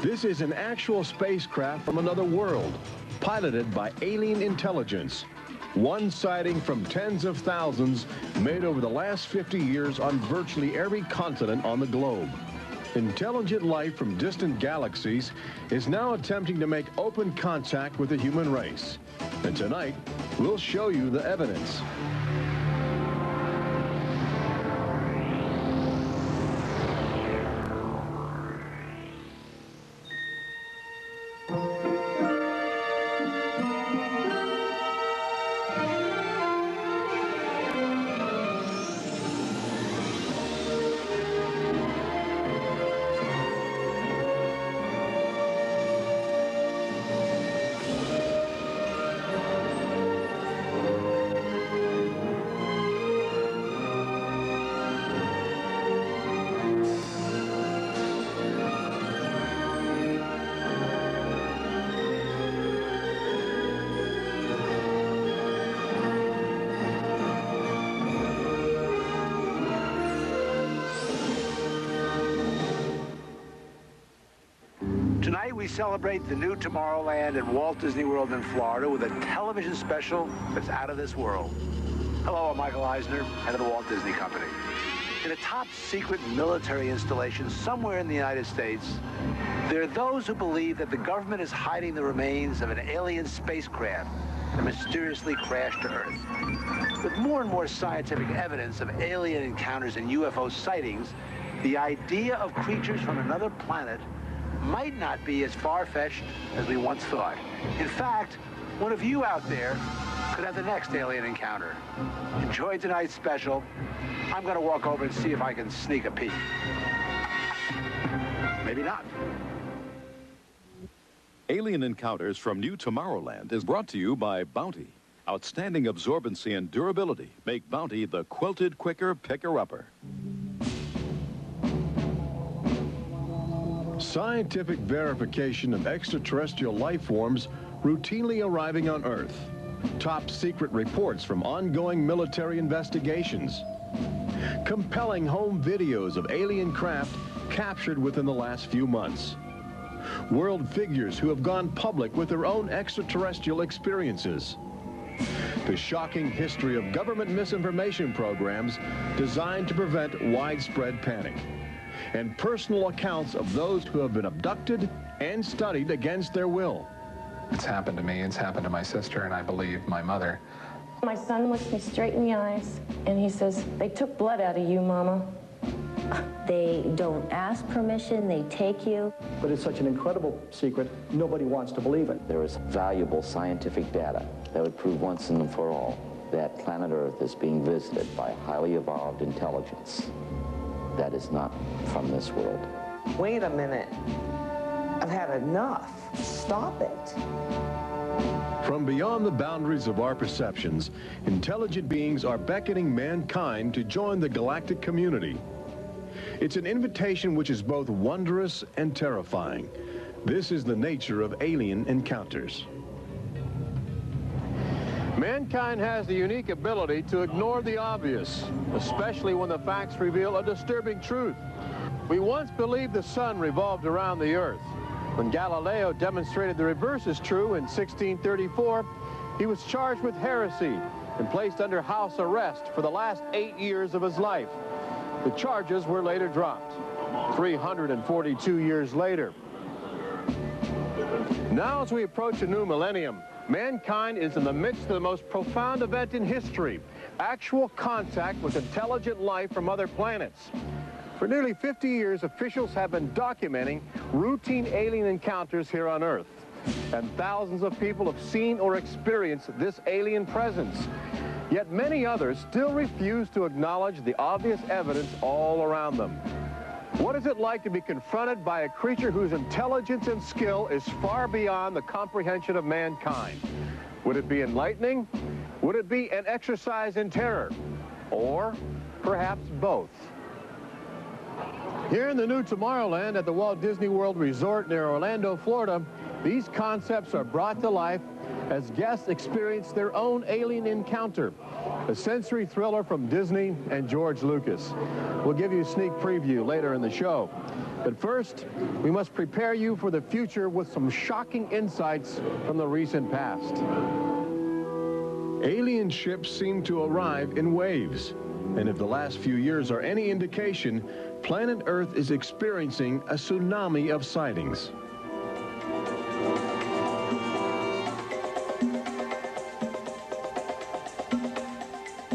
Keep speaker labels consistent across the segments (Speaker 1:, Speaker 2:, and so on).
Speaker 1: This is an actual spacecraft from another world, piloted by alien intelligence. One sighting from tens of thousands made over the last 50 years on virtually every continent on the globe. Intelligent life from distant galaxies is now attempting to make open contact with the human race. And tonight, we'll show you the evidence.
Speaker 2: Tonight we celebrate the new Tomorrowland at Walt Disney World in Florida with a television special that's out of this world. Hello, I'm Michael Eisner, head of the Walt Disney Company. In a top-secret military installation somewhere in the United States, there are those who believe that the government is hiding the remains of an alien spacecraft that mysteriously crashed to Earth. With more and more scientific evidence of alien encounters and UFO sightings, the idea of creatures from another planet might not be as far-fetched as we once thought. In fact, one of you out there could have the next alien encounter. Enjoy tonight's special. I'm going to walk over and see if I can sneak a peek. Maybe not.
Speaker 3: Alien Encounters from New Tomorrowland is brought to you by Bounty. Outstanding absorbency and durability make Bounty the quilted quicker picker-upper.
Speaker 1: Scientific verification of extraterrestrial life forms routinely arriving on Earth. Top secret reports from ongoing military investigations. Compelling home videos of alien craft captured within the last few months. World figures who have gone public with their own extraterrestrial experiences. The shocking history of government misinformation programs designed to prevent widespread panic. And personal accounts of those who have been abducted and studied against their will.
Speaker 4: It's happened to me, it's happened to my sister, and I believe my mother.
Speaker 5: My son looks me straight in the eyes, and he says, "They took blood out of you, Mama."
Speaker 6: They don't ask permission, they take you.
Speaker 7: But it's such an incredible secret, nobody wants to believe it.
Speaker 8: There is valuable scientific data that would prove once and for all that planet Earth is being visited by highly evolved intelligence that is not from this world.
Speaker 9: Wait a minute. I've had enough. Stop it.
Speaker 1: From beyond the boundaries of our perceptions, intelligent beings are beckoning mankind to join the galactic community. It's an invitation which is both wondrous and terrifying. This is the nature of alien encounters. Mankind has the unique ability to ignore the obvious, especially when the facts reveal a disturbing truth. We once believed the sun revolved around the earth. When Galileo demonstrated the reverse is true in 1634, he was charged with heresy and placed under house arrest for the last 8 years of his life. The charges were later dropped, 342 years later. Now, as we approach a new millennium, mankind is in the midst of the most profound event in history, actual contact with intelligent life from other planets. For nearly 50 years, officials have been documenting routine alien encounters here on Earth. And thousands of people have seen or experienced this alien presence. Yet many others still refuse to acknowledge the obvious evidence all around them. What is it like to be confronted by a creature whose intelligence and skill is far beyond the comprehension of mankind? Would it be enlightening? Would it be an exercise in terror? Or perhaps both? Here in the new Tomorrowland at the Walt Disney World Resort near Orlando, Florida, these concepts are brought to life as guests experience their own alien encounter, a sensory thriller from Disney and George Lucas. We'll give you a sneak preview later in the show. But first, we must prepare you for the future with some shocking insights from the recent past. Alien ships seem to arrive in waves. And if the last few years are any indication, planet Earth is experiencing a tsunami of sightings.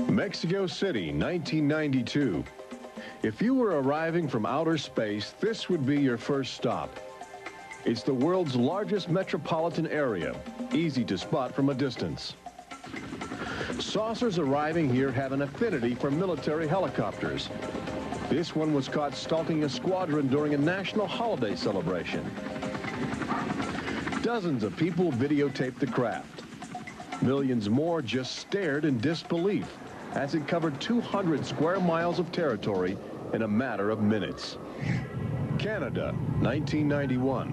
Speaker 1: Mexico City, 1992. If you were arriving from outer space, this would be your first stop. It's the world's largest metropolitan area, easy to spot from a distance. Saucers arriving here have an affinity for military helicopters. This one was caught stalking a squadron during a national holiday celebration. Dozens of people videotaped the craft. Millions more just stared in disbelief as it covered 200 square miles of territory in a matter of minutes. Canada, 1991.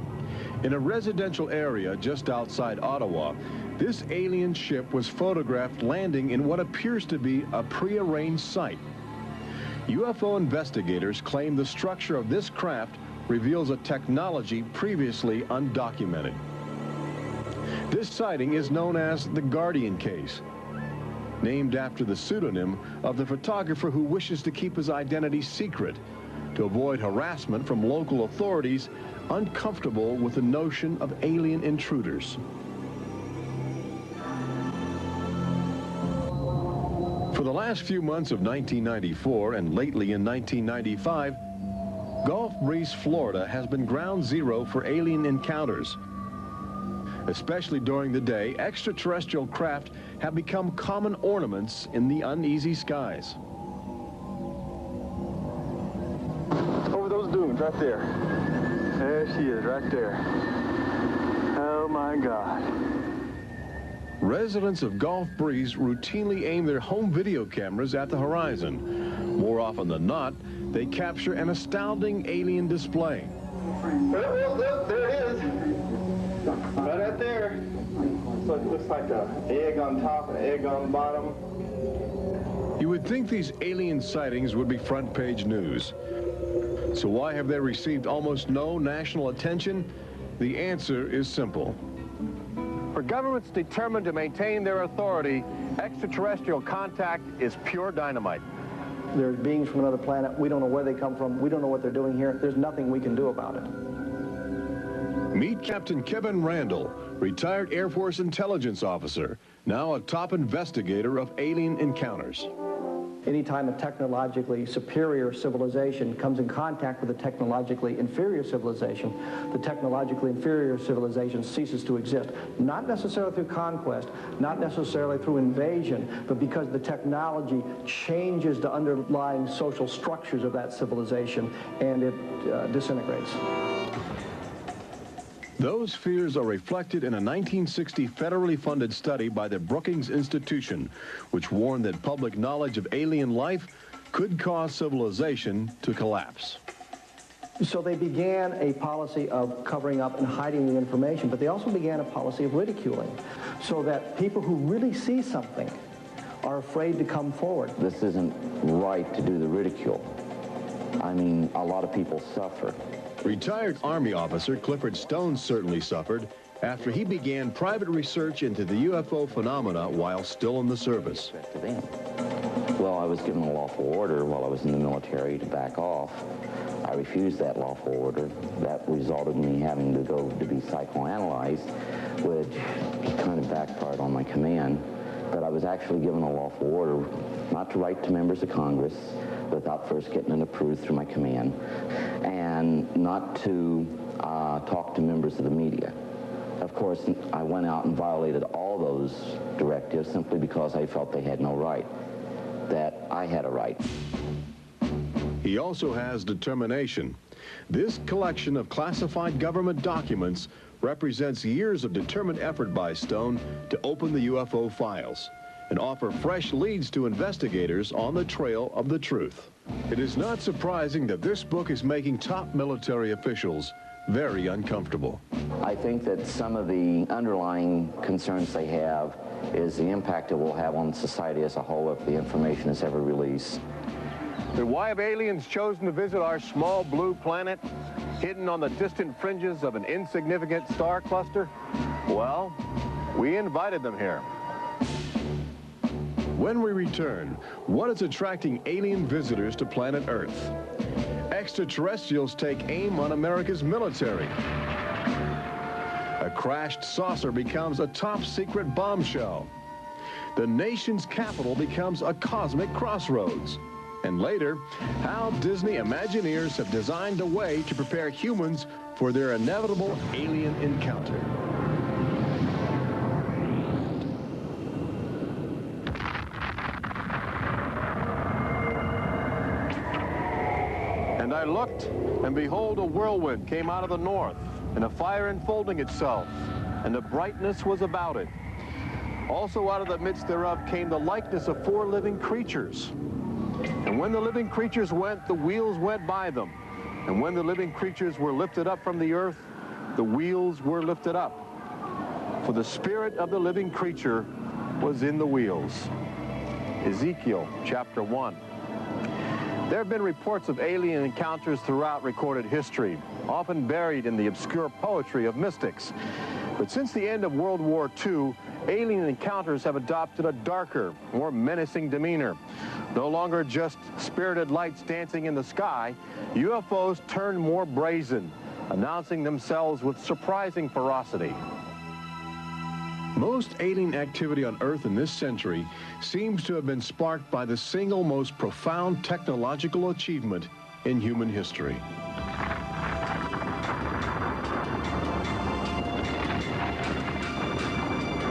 Speaker 1: In a residential area just outside Ottawa, this alien ship was photographed landing in what appears to be a prearranged site. UFO investigators claim the structure of this craft reveals a technology previously undocumented. This sighting is known as the Guardian case, named after the pseudonym of the photographer who wishes to keep his identity secret to avoid harassment from local authorities uncomfortable with the notion of alien intruders. For the last few months of 1994 and lately in 1995, Gulf Breeze, Florida has been ground zero for alien encounters. Especially during the day, extraterrestrial craft have become common ornaments in the uneasy skies.
Speaker 10: Over those dunes right there. There she is right there. Oh my God.
Speaker 1: Residents of Gulf Breeze routinely aim their home video cameras at the horizon. More often than not, they capture an astounding alien display.
Speaker 10: Look, there it is. Right out there. So it looks like an egg on top and an egg on the bottom.
Speaker 1: You would think these alien sightings would be front page news. So why have they received almost no national attention? The answer is simple. For governments determined to maintain their authority, extraterrestrial contact is pure dynamite.
Speaker 7: There's beings from another planet. We don't know where they come from. We don't know what they're doing here. There's nothing we can do about it.
Speaker 1: Meet Captain Kevin Randall, retired Air Force intelligence officer, now a top investigator of alien encounters.
Speaker 7: Anytime a technologically superior civilization comes in contact with a technologically inferior civilization, the technologically inferior civilization ceases to exist. Not necessarily through conquest, not necessarily through invasion, but because the technology changes the underlying social structures of that civilization and it disintegrates.
Speaker 1: Those fears are reflected in a 1960 federally funded study by the Brookings Institution, which warned that public knowledge of alien life could cause civilization to collapse.
Speaker 7: So they began a policy of covering up and hiding the information, but they also began a policy of ridiculing, so that people who really see something are afraid to come forward.
Speaker 8: This isn't right to do the ridicule. I mean, a lot of people suffer.
Speaker 1: Retired Army officer Clifford Stone certainly suffered after he began private research into the UFO phenomena while still in the service.
Speaker 8: Well, I was given a lawful order while I was in the military to back off. I refused that lawful order. That resulted in me having to go to be psychoanalyzed, which kind of backfired on my command. But I was actually given a lawful order not to write to members of Congress without first getting it approved through my command, and not to talk to members of the media. Of course, I went out and violated all those directives simply because I felt they had no right, that I had a right.
Speaker 1: He also has determination. This collection of classified government documents represents years of determined effort by Stone to open the UFO files and offer fresh leads to investigators on the trail of the truth. It is not surprising that this book is making top military officials very uncomfortable.
Speaker 8: I think that some of the underlying concerns they have is the impact it will have on society as a whole if the information is ever released.
Speaker 1: But why have aliens chosen to visit our small blue planet? hidden on the distant fringes of an insignificant star cluster? Well, we invited them here. When we return, what is attracting alien visitors to planet Earth? Extraterrestrials take aim on America's military. A crashed saucer becomes a top-secret bombshell. The nation's capital becomes a cosmic crossroads. And later, how Disney Imagineers have designed a way to prepare humans for their inevitable alien encounter. And I looked, and behold, a whirlwind came out of the north, and a fire enfolding itself, and a brightness was about it. Also out of the midst thereof came the likeness of 4 living creatures. And when the living creatures went, the wheels went by them. And when the living creatures were lifted up from the earth, the wheels were lifted up. For the spirit of the living creature was in the wheels. Ezekiel chapter 1. There have been reports of alien encounters throughout recorded history, often buried in the obscure poetry of mystics. But since the end of World War II, alien encounters have adopted a darker, more menacing demeanor. No longer just spirited lights dancing in the sky, UFOs turn more brazen, announcing themselves with surprising ferocity. Most alien activity on Earth in this century seems to have been sparked by the single most profound technological achievement in human history.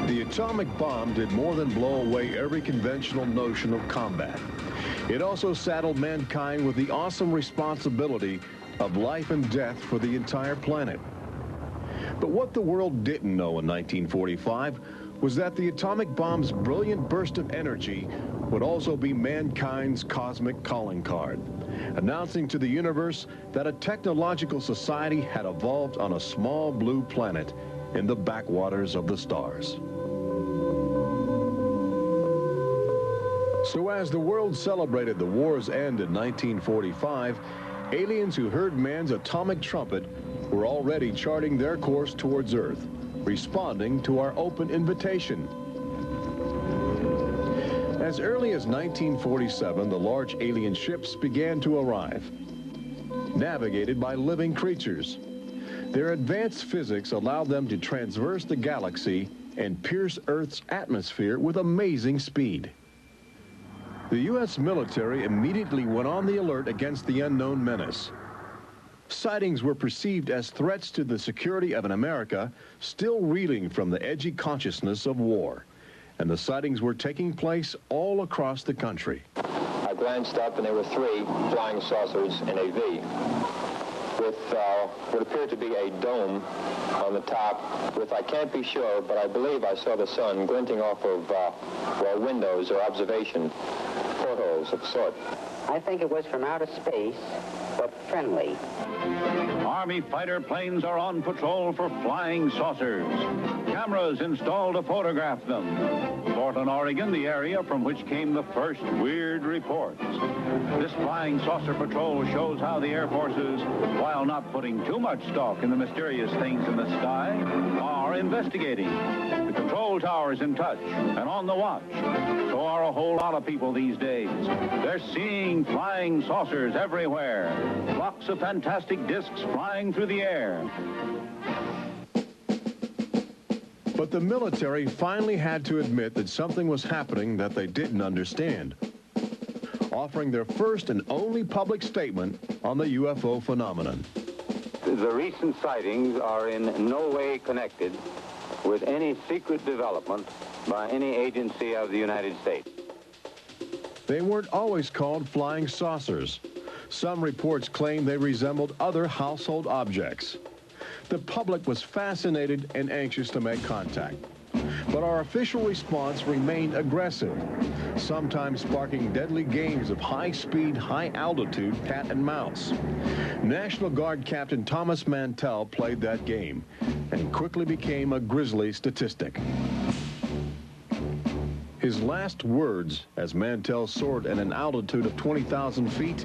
Speaker 1: The atomic bomb did more than blow away every conventional notion of combat. It also saddled mankind with the awesome responsibility of life and death for the entire planet. But what the world didn't know in 1945 was that the atomic bomb's brilliant burst of energy would also be mankind's cosmic calling card, announcing to the universe that a technological society had evolved on a small blue planet in the backwaters of the stars. So as the world celebrated the war's end in 1945, aliens who heard man's atomic trumpet were already charting their course towards Earth, responding to our open invitation. As early as 1947, the large alien ships began to arrive, navigated by living creatures. Their advanced physics allowed them to traverse the galaxy and pierce Earth's atmosphere with amazing speed. The U.S. military immediately went on the alert against the unknown menace. Sightings were perceived as threats to the security of an America still reeling from the edgy consciousness of war. And the sightings were taking place all across the country.
Speaker 11: I glanced up and there were 3 flying saucers in a V with what appeared to be a dome on the top with, I can't be sure, but I believe I saw the sun glinting off of well, windows or observation portholes of sort.
Speaker 12: I think it was from outer space, but friendly.
Speaker 13: Army fighter planes are on patrol for flying saucers. Cameras installed to photograph them. Portland, Oregon, the area from which came the first weird reports. This flying saucer patrol shows how the Air Forces, while not putting too much stock in the mysterious things in the sky, are investigating. The control tower's in touch and on the watch. So are a whole lot of people these days. They're seeing flying saucers everywhere. Blocks of fantastic discs flying through the air.
Speaker 1: But the military finally had to admit that something was happening that they didn't understand, offering their first and only public statement on the UFO phenomenon.
Speaker 14: The recent sightings are in no way connected with any secret development by any agency of the United States.
Speaker 1: They weren't always called flying saucers. Some reports claim they resembled other household objects. The public was fascinated and anxious to make contact. But our official response remained aggressive, sometimes sparking deadly games of high-speed, high-altitude cat and mouse. National Guard Captain Thomas Mantell played that game and quickly became a grisly statistic. His last words, as Mantell soared at an altitude of 20,000 feet,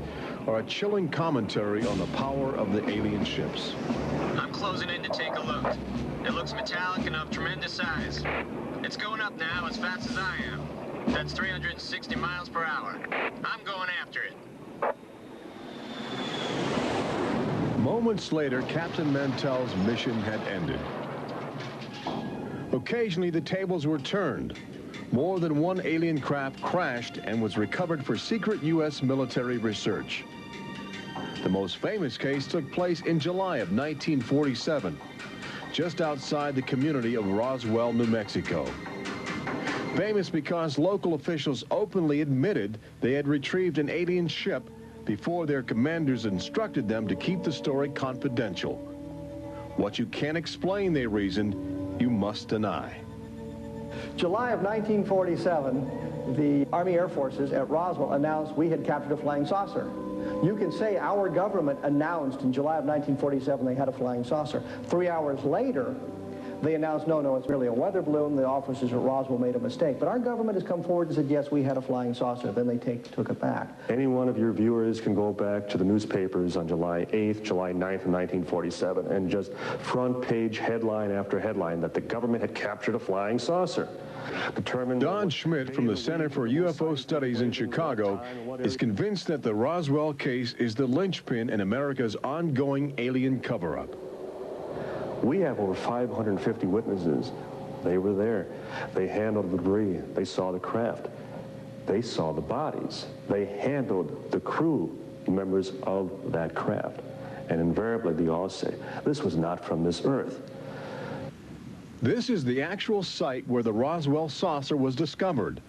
Speaker 1: are a chilling commentary on the power of the alien ships.
Speaker 15: I'm closing in to take a look. It looks metallic and of tremendous size. It's going up now as fast as I am. That's 360 miles per hour. I'm going after it.
Speaker 1: Moments later, Captain Mantell's mission had ended. Occasionally, the tables were turned. More than one alien craft crashed and was recovered for secret U.S. military research. The most famous case took place in July of 1947, just outside the community of Roswell, New Mexico. Famous because local officials openly admitted they had retrieved an alien ship before their commanders instructed them to keep the story confidential. What you can't explain, they reasoned, you must deny.
Speaker 7: July of 1947, the Army Air Forces at Roswell announced we had captured a flying saucer. You can say our government announced in July of 1947 they had a flying saucer. 3 hours later, they announced, no, it's merely a weather balloon. The officers at Roswell made a mistake. But our government has come forward and said, yes, we had a flying saucer. Then they took it back.
Speaker 16: Any one of your viewers can go back to the newspapers on July 8th, July 9th of 1947, and just front page headline after headline that the government had captured a flying saucer.
Speaker 1: Don Schmidt from the Center for UFO Studies in Chicago is convinced that the Roswell case is the linchpin in America's ongoing alien cover-up.
Speaker 16: We have over 550 witnesses. They were there. They handled the debris. They saw the craft. They saw the bodies. They handled the crew members of that craft. And invariably, they all say, this was not from this earth.
Speaker 1: This is the actual site where the Roswell saucer was discovered,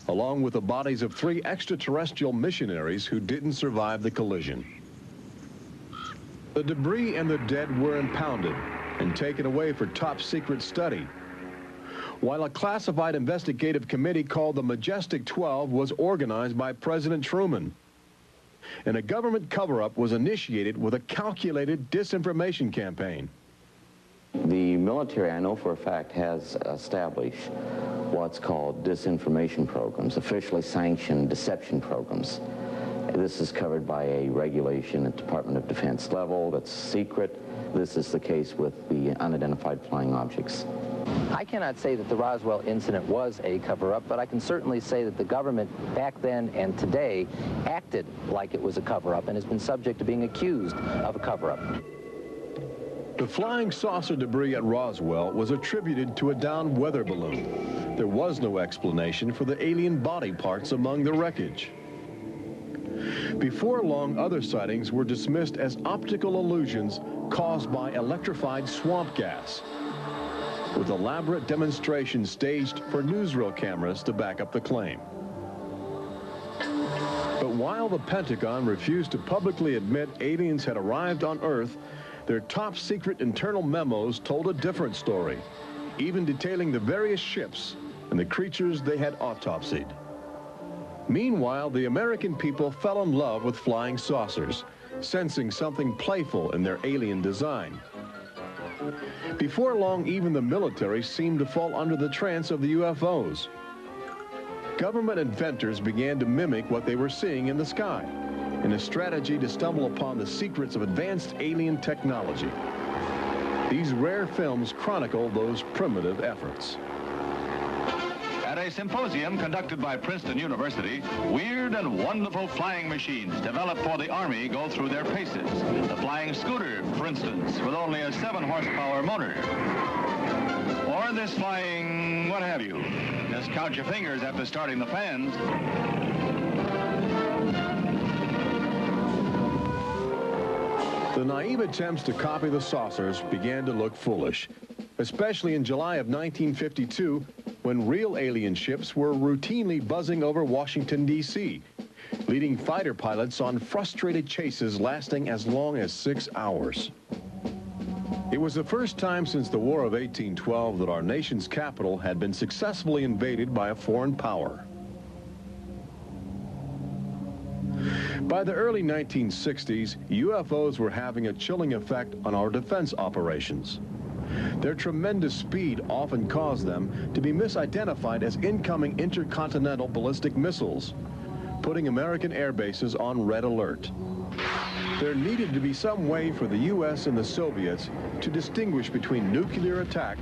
Speaker 1: along with the bodies of 3 extraterrestrial missionaries who didn't survive the collision. The debris and the dead were impounded and taken away for top-secret study, while a classified investigative committee called the Majestic 12 was organized by President Truman. And a government cover-up was initiated with a calculated disinformation campaign.
Speaker 8: The military, I know for a fact, has established what's called disinformation programs, officially sanctioned deception programs. This is covered by a regulation at Department of Defense level that's secret. This is the case with the unidentified flying objects.
Speaker 17: I cannot say that the Roswell incident was a cover-up, but I can certainly say that the government back then and today acted like it was a cover-up and has been subject to being accused of a cover-up.
Speaker 1: The flying saucer debris at Roswell was attributed to a downed weather balloon. There was no explanation for the alien body parts among the wreckage. Before long, other sightings were dismissed as optical illusions caused by electrified swamp gas, with elaborate demonstrations staged for newsreel cameras to back up the claim. But while the Pentagon refused to publicly admit aliens had arrived on Earth, their top-secret internal memos told a different story, even detailing the various ships and the creatures they had autopsied. Meanwhile, the American people fell in love with flying saucers, sensing something playful in their alien design. Before long, even the military seemed to fall under the trance of the UFOs. Government inventors began to mimic what they were seeing in the sky, in a strategy to stumble upon the secrets of advanced alien technology. These rare films chronicle those primitive efforts.
Speaker 13: At a symposium conducted by Princeton University, weird and wonderful flying machines developed for the Army go through their paces. The flying scooter, for instance, with only a 7-horsepower motor. Or this flying what have you. Just count your fingers after starting the fans.
Speaker 1: The naive attempts to copy the saucers began to look foolish, especially in July of 1952, when real alien ships were routinely buzzing over Washington, D.C., leading fighter pilots on frustrated chases lasting as long as 6 hours. It was the first time since the War of 1812 that our nation's capital had been successfully invaded by a foreign power. By the early 1960s, UFOs were having a chilling effect on our defense operations. Their tremendous speed often caused them to be misidentified as incoming intercontinental ballistic missiles, putting American air bases on red alert. There needed to be some way for the U.S. and the Soviets to distinguish between nuclear attack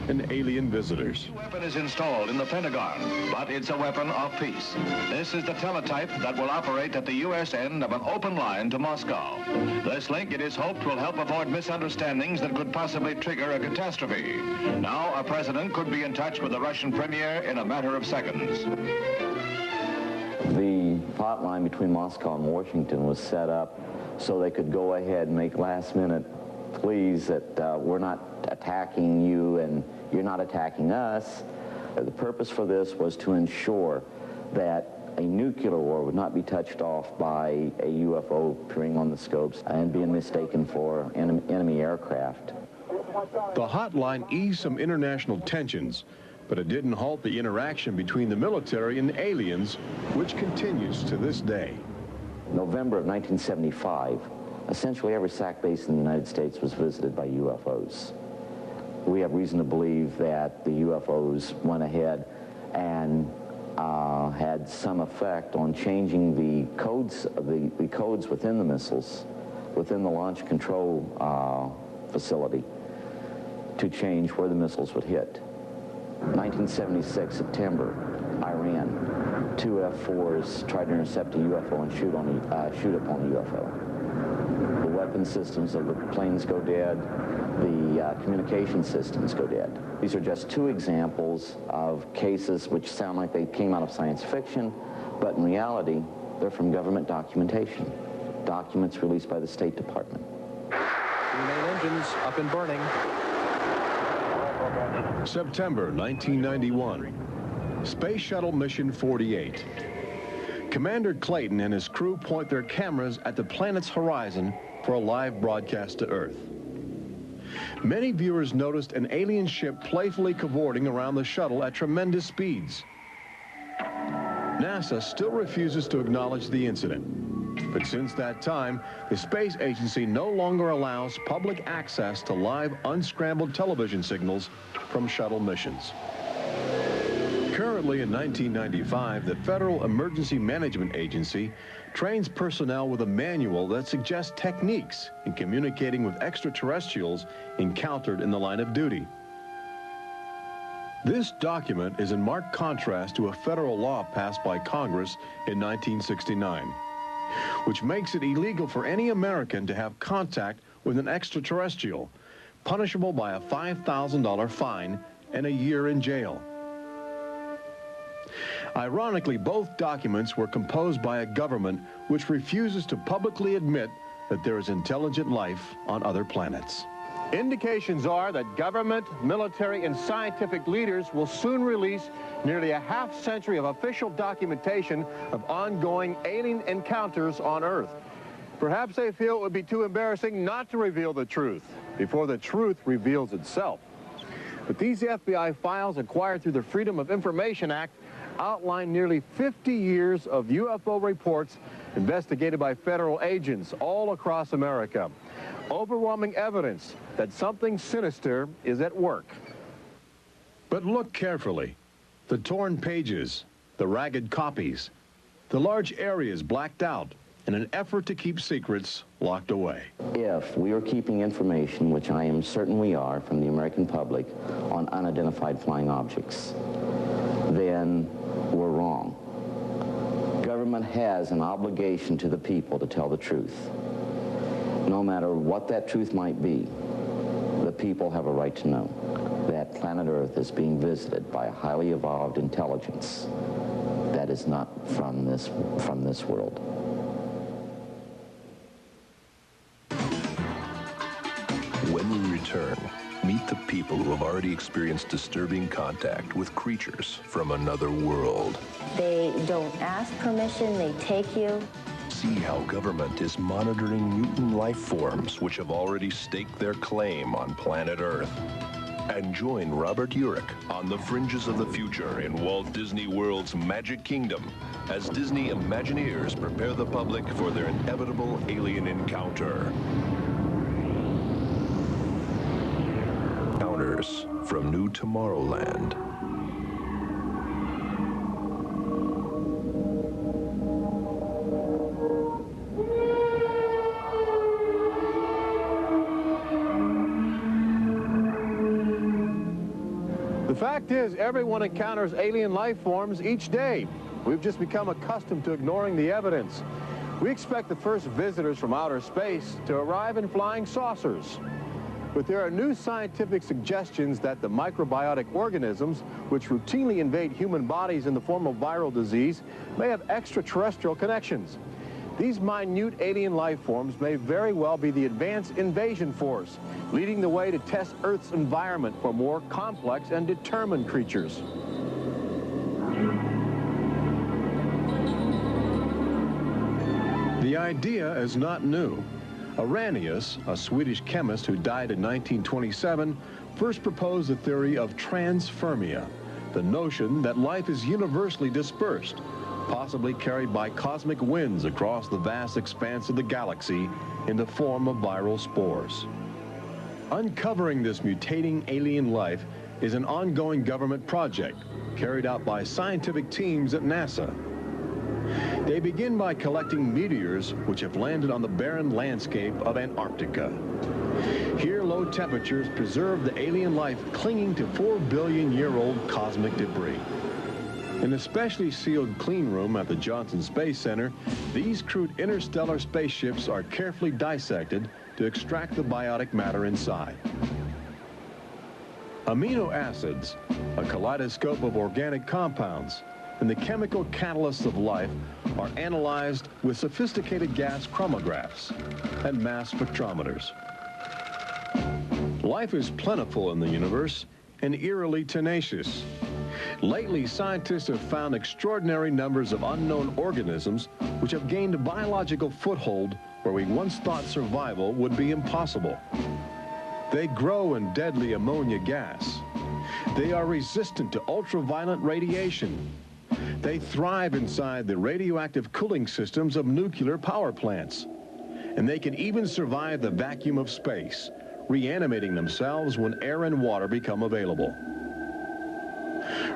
Speaker 1: and alien visitors.
Speaker 18: The weapon is installed in the Pentagon, but it's a weapon of peace. This is the teletype that will operate at the U.S. end of an open line to Moscow. This link, it is hoped, will help avoid misunderstandings that could possibly trigger a catastrophe. Now, a president could be in touch with the Russian premier in a matter of seconds.
Speaker 8: The hotline between Moscow and Washington was set up so they could go ahead and make last-minute pleas that we're not attacking you and you're not attacking us. The purpose for this was to ensure that a nuclear war would not be touched off by a UFO appearing on the scopes and being mistaken for enemy aircraft.
Speaker 1: The hotline eased some international tensions, but it didn't halt the interaction between the military and the aliens, which continues to this day.
Speaker 8: November of 1975, essentially every SAC base in the United States was visited by UFOs. We have reason to believe that the UFOs went ahead and had some effect on changing the codes within the missiles, within the launch control facility, to change where the missiles would hit. 1976, September, Iran. 2 F-4s tried to intercept a UFO and shoot upon the UFO. The weapon systems of the planes go dead. The communication systems go dead. These are just 2 examples of cases which sound like they came out of science fiction, but in reality, they're from government documentation. Documents released by the State Department.
Speaker 7: 3 main engines up and burning.
Speaker 1: September 1991. Space Shuttle Mission 48. Commander Clayton and his crew point their cameras at the planet's horizon for a live broadcast to Earth. Many viewers noticed an alien ship playfully cavorting around the shuttle at tremendous speeds. NASA still refuses to acknowledge the incident. But since that time, the space agency no longer allows public access to live unscrambled television signals from shuttle missions. Currently in 1995, the Federal Emergency Management Agency trains personnel with a manual that suggests techniques in communicating with extraterrestrials encountered in the line of duty. This document is in marked contrast to a federal law passed by Congress in 1969, which makes it illegal for any American to have contact with an extraterrestrial, punishable by a $5,000 fine and a year in jail. Ironically, both documents were composed by a government which refuses to publicly admit that there is intelligent life on other planets. Indications are that government, military, and scientific leaders will soon release nearly a half-century of official documentation of ongoing alien encounters on Earth. Perhaps they feel it would be too embarrassing not to reveal the truth before the truth reveals itself. But these FBI files acquired through the Freedom of Information Act outline nearly 50 years of UFO reports investigated by federal agents all across America. Overwhelming evidence that something sinister is at work. But look carefully. The torn pages, the ragged copies, the large areas blacked out in an effort to keep secrets locked away.
Speaker 8: If we are keeping information, which I am certain we are, from the American public on unidentified flying objects, then we're wrong. Government has an obligation to the people to tell the truth. No matter what that truth might be, the people have a right to know that planet Earth is being visited by a highly evolved intelligence that is not from this world.
Speaker 19: When we return, meet the people who have already experienced disturbing contact with creatures from another world.
Speaker 6: They don't ask permission, they take you.
Speaker 19: See how government is monitoring mutant life forms which have already staked their claim on planet Earth. And join Robert Urich on the fringes of the future in Walt Disney World's Magic Kingdom as Disney Imagineers prepare the public for their inevitable alien encounter. Encounters from New Tomorrowland.
Speaker 1: The fact is, everyone encounters alien life forms each day. We've just become accustomed to ignoring the evidence. We expect the first visitors from outer space to arrive in flying saucers. But there are new scientific suggestions that the microbiotic organisms, which routinely invade human bodies in the form of viral disease, may have extraterrestrial connections. These minute alien life forms may very well be the advanced invasion force, leading the way to test Earth's environment for more complex and determined creatures.
Speaker 16: The idea is not new. Arrhenius, a Swedish chemist who died in 1927, first proposed the theory of transfermia, the notion that life is universally dispersed, possibly carried by cosmic winds across the vast expanse of the galaxy in the form of viral spores. Uncovering this mutating alien life is an ongoing government project carried out by scientific teams at NASA. They begin by collecting meteors which have landed on the barren landscape of Antarctica. Here, low temperatures preserve the alien life clinging to 4-billion-year-old cosmic debris. In a specially sealed clean room at the Johnson Space Center, these crude interstellar spaceships are carefully dissected to extract the biotic matter inside. Amino acids, a kaleidoscope of organic compounds, and the chemical catalysts of life are analyzed with sophisticated gas chromographs and mass spectrometers. Life is plentiful in the universe and eerily tenacious. Lately, scientists have found extraordinary numbers of unknown organisms which have gained a biological foothold where we once thought survival would be impossible. They grow in deadly ammonia gas. They are resistant to ultraviolet radiation. They thrive inside the radioactive cooling systems of nuclear power plants. And they can even survive the vacuum of space, reanimating themselves when air and water become available.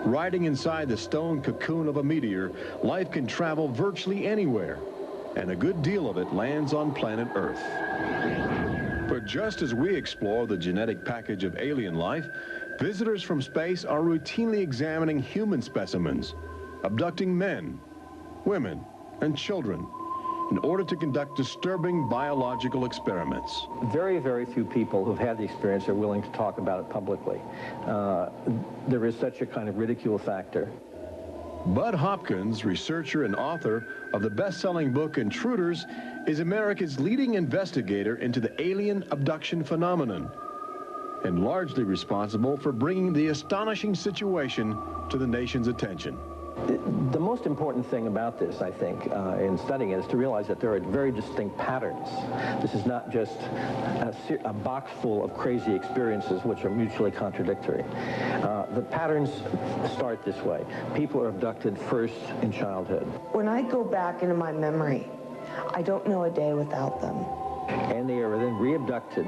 Speaker 16: Riding inside the stone cocoon of a meteor, life can travel virtually anywhere, and a good deal of it lands on planet Earth. But just as we explore the genetic package of alien life, visitors from space are routinely examining human specimens, abducting men, women, and children in order to conduct disturbing biological experiments.
Speaker 7: Very, very few people who've had the experience are willing to talk about it publicly. There is such a kind of ridicule factor.
Speaker 16: Bud Hopkins, researcher and author of the best-selling book Intruders, is America's leading investigator into the alien abduction phenomenon and largely responsible for bringing the astonishing situation to the nation's attention.
Speaker 7: The most important thing about this, I think, in studying it is to realize that there are very distinct patterns. This is not just a box full of crazy experiences which are mutually contradictory. The patterns start this way. People are abducted first in childhood.
Speaker 9: When I go back into my memory, I don't know a day without them.
Speaker 7: And they are then re-abducted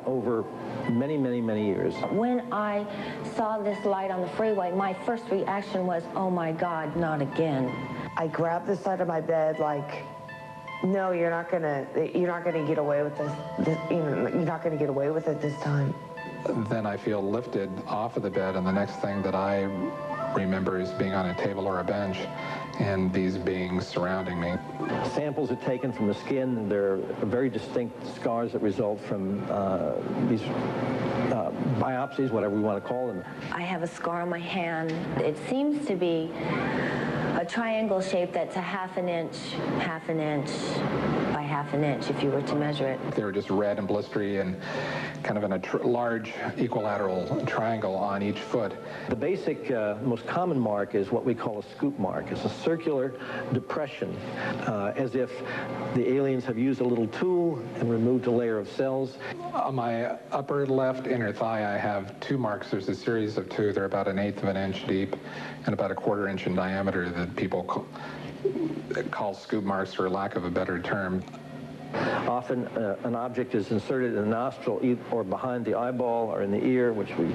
Speaker 7: over many, many, many years.
Speaker 6: When I saw this light on the freeway, my first reaction was, oh my God, not again.
Speaker 9: I grabbed the side of my bed like, no, you're not gonna get away with this. You're not gonna get away with it this time.
Speaker 4: Then I feel lifted off of the bed, and the next thing that I remember is being on a table or a bench and these beings surrounding me.
Speaker 7: Samples are taken from the skin, and there are very distinct scars that result from these biopsies, whatever we want to call them.
Speaker 6: I have a scar on my hand. It seems to be a triangle shape that's a half an inch by half an inch if you were to measure it.
Speaker 4: They were just red and blistery and kind of in a large equilateral triangle on each foot.
Speaker 7: The basic, most common mark is what we call a scoop mark. It's a circular depression, as if the aliens have used a little tool and removed a layer of cells.
Speaker 4: On my upper left inner thigh, I have two marks. There's a series of two. They're about 1/8 of an inch deep and about 1/4 inch in diameter that people call scoop marks, for lack of a better term.
Speaker 7: Often an object is inserted in the nostril or behind the eyeball or in the ear, which we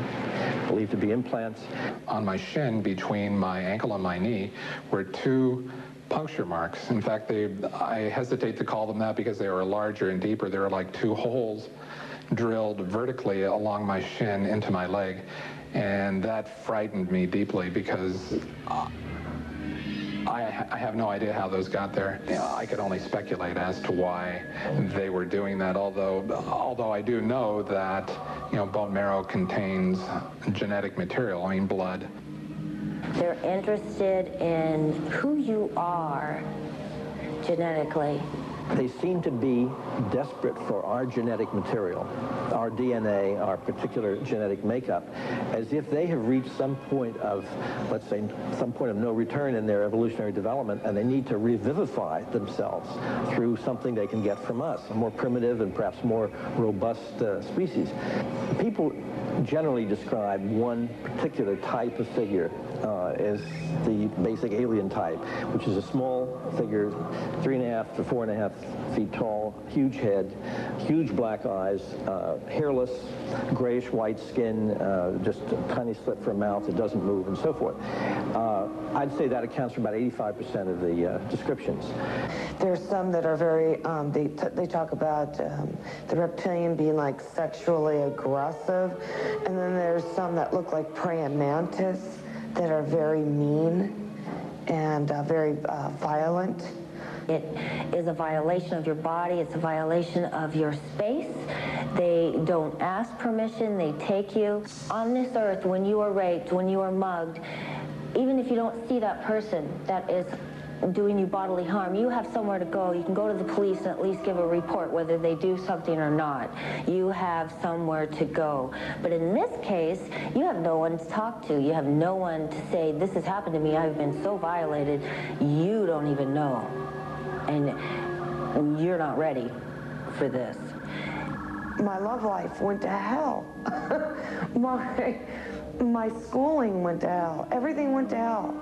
Speaker 7: believe to be implants.
Speaker 4: On my shin, between my ankle and my knee, were two puncture marks. In fact, I hesitate to call them that because they were larger and deeper. They were like two holes drilled vertically along my shin into my leg. And that frightened me deeply because I have no idea how those got there. I could only speculate as to why they were doing that, although I do know that, bone marrow contains genetic material, blood.
Speaker 6: They're interested in who you are genetically.
Speaker 20: They seem to be desperate for our genetic material, our DNA, our particular genetic makeup, as if they have reached some point of, let's say, some point of no return in their evolutionary development, and they need to revivify themselves through something they can get from us, a more primitive and perhaps more robust species. People generally describe one particular type of figure as the basic alien type, which is a small figure, 3.5 to 4.5 feet tall, huge head, huge black eyes, hairless, grayish-white skin, just a tiny slit for a mouth that doesn't move, and so forth. I'd say that accounts for about 85% of the descriptions.
Speaker 9: There's some that are very, they talk about the reptilian being like sexually aggressive, and then there's some that look like praying mantis that are very mean and very violent.
Speaker 6: It is a violation of your body. It's a violation of your space. They don't ask permission. They take you. On this earth, when you are raped, when you are mugged, even if you don't see that person that is doing you bodily harm, you have somewhere to go. You can go to the police and at least give a report whether they do something or not. You have somewhere to go. But in this case, you have no one to talk to. You have no one to say, this has happened to me. I've been so violated. You don't even know. And you're not ready for this.
Speaker 9: My love life went to hell. My schooling went to hell. Everything went to hell.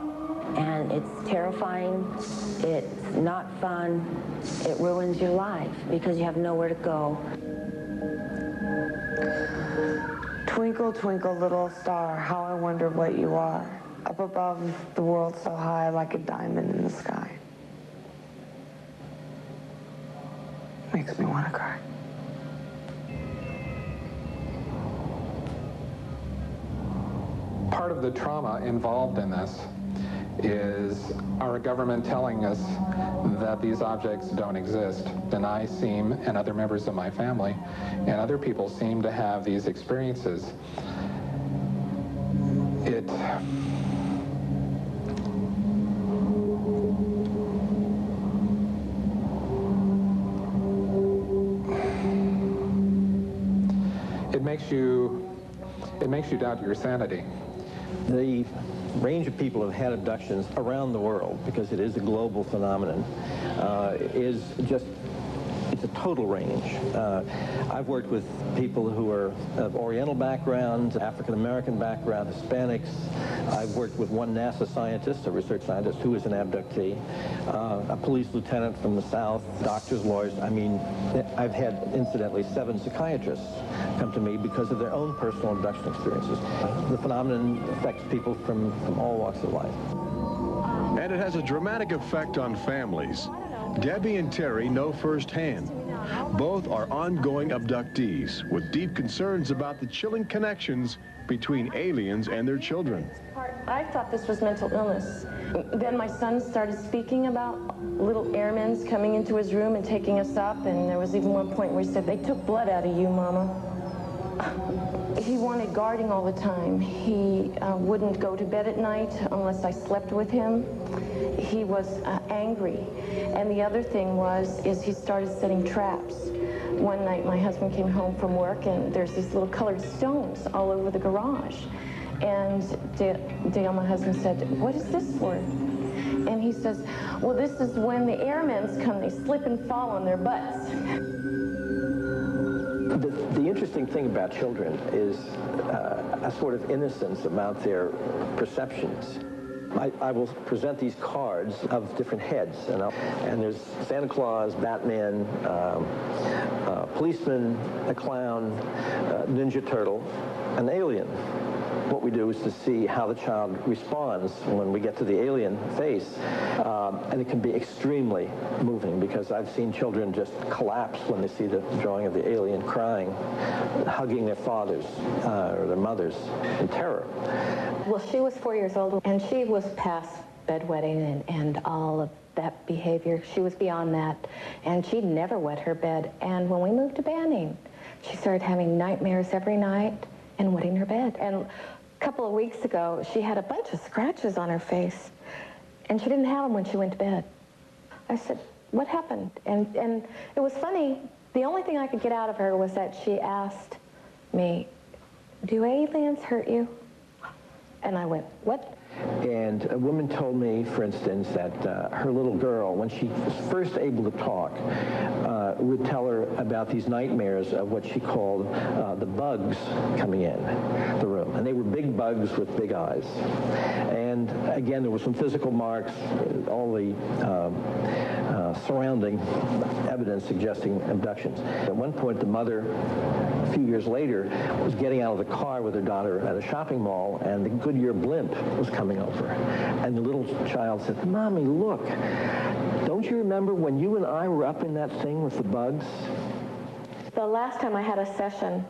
Speaker 6: And it's terrifying, it's not fun, it ruins your life because you have nowhere to go.
Speaker 9: Twinkle, twinkle, little star, how I wonder what you are. Up above the world so high like a diamond in the sky. Makes me want to cry.
Speaker 4: Part of the trauma involved in this is our government telling us that these objects don't exist. And I seem, and other members of my family, and other people seem to have these experiences. It makes you doubt your sanity.
Speaker 20: The range of people who have had abductions around the world, because it is a global phenomenon, is just, it's a total range. I've worked with people who are of Oriental background, African-American background, Hispanics. I've worked with one NASA scientist, a research scientist, who is an abductee, a police lieutenant from the South, doctors, lawyers. I mean, I've had, incidentally, 7 psychiatrists come to me because of their own personal abduction experiences. The phenomenon affects people from all walks of life.
Speaker 1: And it has a dramatic effect on families. Debbie and Terry know firsthand. Both are ongoing abductees with deep concerns about the chilling connections between aliens and their children.
Speaker 5: I thought this was mental illness. Then my son started speaking about little airmen coming into his room and taking us up, and there was even one point where he said, "They took blood out of you, Mama." He wanted guarding all the time. He wouldn't go to bed at night unless I slept with him. He was angry. And the other thing is he started setting traps. One night my husband came home from work and there's these little colored stones all over the garage. And Dale, my husband, said, "What is this for?" And he says, "Well, this is when the airmen come, they slip and fall on their butts."
Speaker 20: The interesting thing about children is a sort of innocence about their perceptions. I will present these cards of different heads, and there's Santa Claus, Batman, policeman, a clown, Ninja Turtle, an alien. what we do is to see how the child responds when we get to the alien face. And it can be extremely moving, because I've seen children just collapse when they see the drawing of the alien, crying, hugging their fathers or their mothers in terror.
Speaker 5: Well, she was 4 years old, and she was past bedwetting and all of that behavior. She was beyond that, and she'd never wet her bed. And when we moved to Banning, she started having nightmares every night and wetting her bed. And a couple of weeks ago, she had a bunch of scratches on her face, and she didn't have them when she went to bed. I said, what happened? And it was funny. The only thing I could get out of her was that she asked me, do aliens hurt you? And I went, what?
Speaker 20: And a woman told me, for instance, that her little girl, when she was first able to talk, would tell her about these nightmares of what she called the bugs coming in the room. And they were big bugs with big eyes. And again, there were some physical marks, all the surrounding evidence suggesting abductions. At one point, the mother, a few years later, was getting out of the car with her daughter at a shopping mall, and the Goodyear blimp was coming over. And the little child said, Mommy, look, don't you remember when you and I were up in that thing with the bugs?
Speaker 5: The last time I had a session,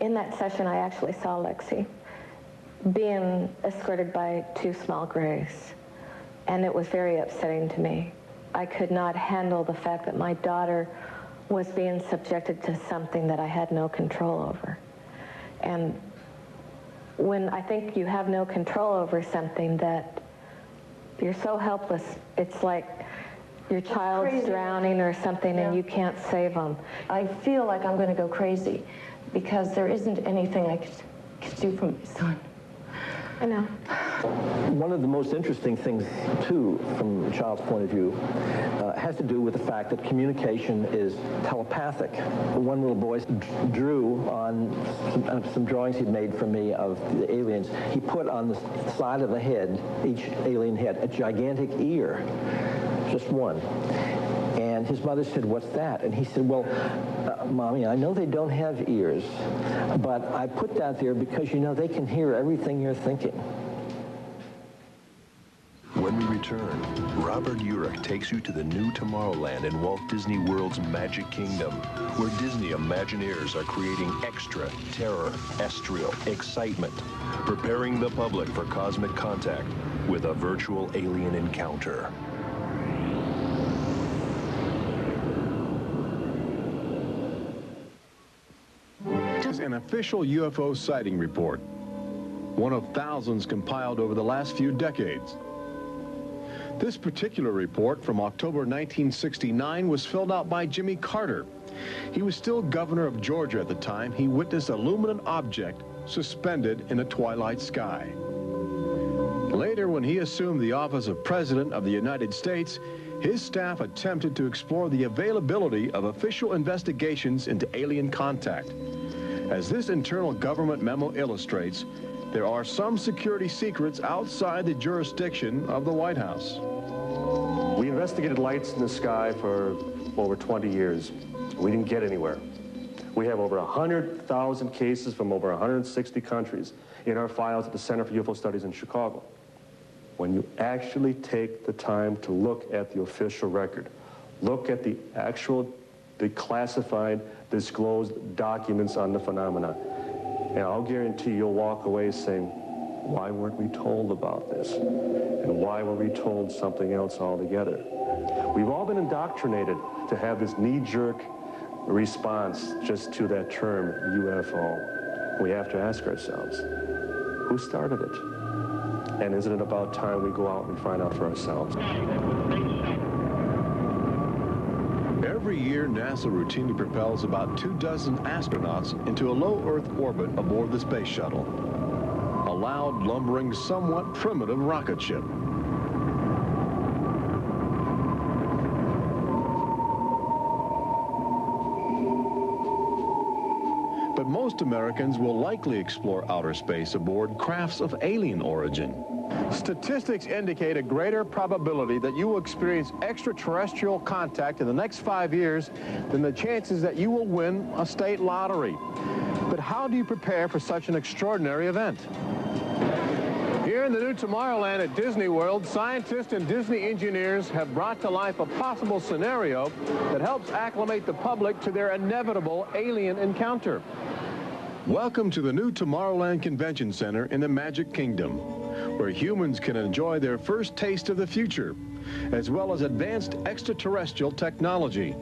Speaker 5: in that session I actually saw Lexi being escorted by two small grays. And it was very upsetting to me. I could not handle the fact that my daughter was being subjected to something that I had no control over. And when I think you have no control over something, that you're so helpless, it's like your child's drowning or something, and you can't save them. I feel like I'm going to go crazy because there isn't anything I could do for my son. I know.
Speaker 20: One of the most interesting things, too, from a child's point of view, has to do with the fact that communication is telepathic. One little boy drew on some drawings he'd made for me of the aliens. He put on the side of the head, each alien head, a gigantic ear, just one. And his mother said, what's that? And he said, well, Mommy, I know they don't have ears, but I put that there because, you know, they can hear everything you're thinking.
Speaker 19: When we return, Robert Urich takes you to the new Tomorrowland in Walt Disney World's Magic Kingdom, where Disney Imagineers are creating extra terror, estrial excitement, preparing the public for cosmic contact with a virtual alien encounter.
Speaker 1: An official UFO sighting report, one of thousands compiled over the last few decades. This particular report from October 1969 was filled out by Jimmy Carter. He was still governor of Georgia at the time. He witnessed a luminous object suspended in a twilight sky. Later, when he assumed the office of President of the United States, his staff attempted to explore the availability of official investigations into alien contact. As this internal government memo illustrates, there are some security secrets outside the jurisdiction of the White House.
Speaker 16: We investigated lights in the sky for over 20 years. We didn't get anywhere. We have over 100,000 cases from over 160 countries in our files at the Center for UFO Studies in Chicago. When you actually take the time to look at the official record, look at the classified, disclosed documents on the phenomena, and I'll guarantee you'll walk away saying, why weren't we told about this? And why were we told something else altogether? We've all been indoctrinated to have this knee-jerk response just to that term, UFO. We have to ask ourselves, who started it? And isn't it about time we go out and find out for ourselves?
Speaker 1: Every year, NASA routinely propels about 24 astronauts into a low Earth orbit aboard the space shuttle, a loud, lumbering, somewhat primitive rocket ship. But most Americans will likely explore outer space aboard crafts of alien origin. Statistics indicate a greater probability that you will experience extraterrestrial contact in the next 5 years than the chances that you will win a state lottery. But how do you prepare for such an extraordinary event? Here in the new Tomorrowland at Disney World, scientists and Disney engineers have brought to life a possible scenario that helps acclimate the public to their inevitable alien encounter. Welcome to the new Tomorrowland Convention Center in the Magic Kingdom, where humans can enjoy their first taste of the future, as well as advanced extraterrestrial technology,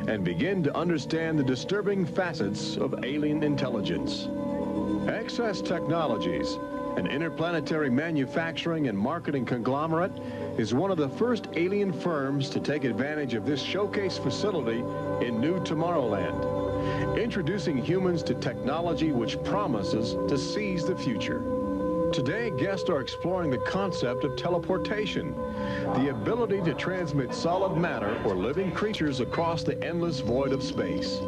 Speaker 1: and begin to understand the disturbing facets of alien intelligence. Access Technologies, an interplanetary manufacturing and marketing conglomerate, is one of the first alien firms to take advantage of this showcase facility in new Tomorrowland, introducing humans to technology which promises to seize the future. Today, guests are exploring the concept of teleportation, the ability to transmit solid matter or living creatures across the endless void of space.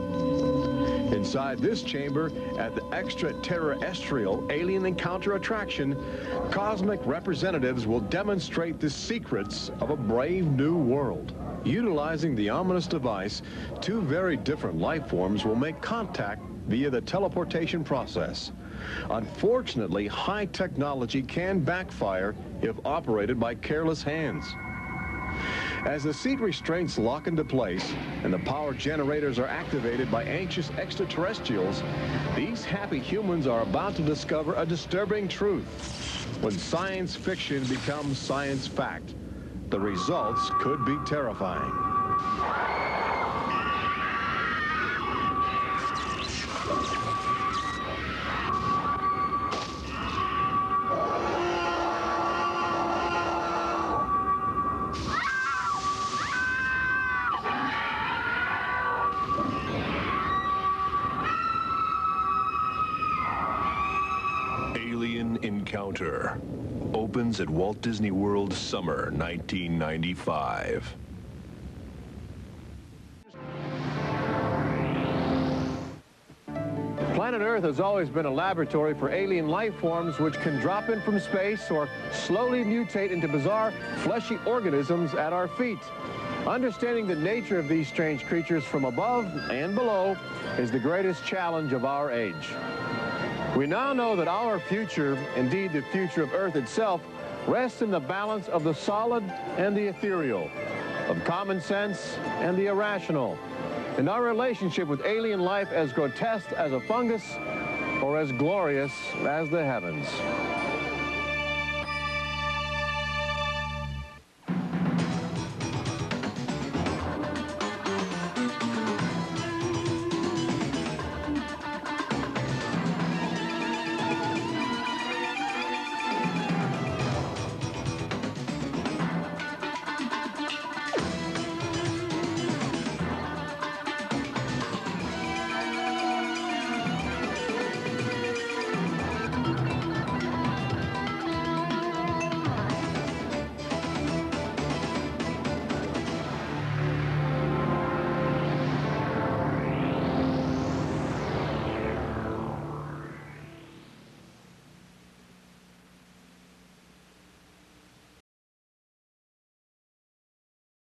Speaker 1: Inside this chamber, at the extraterrestrial alien encounter attraction, cosmic representatives will demonstrate the secrets of a brave new world. Utilizing the ominous device, two very different life forms will make contact via the teleportation process. Unfortunately, high technology can backfire if operated by careless hands. As the seat restraints lock into place and the power generators are activated by anxious extraterrestrials, these happy humans are about to discover a disturbing truth. When science fiction becomes science fact, the results could be terrifying.
Speaker 19: Encounter opens at Walt Disney World summer 1995.
Speaker 1: Planet Earth has always been a laboratory for alien life forms which can drop in from space or slowly mutate into bizarre fleshy organisms at our feet. Understanding the nature of these strange creatures from above and below is the greatest challenge of our age. We now know that our future, indeed the future of Earth itself, rests in the balance of the solid and the ethereal, of common sense and the irrational, and our relationship with alien life as grotesque as a fungus or as glorious as the heavens.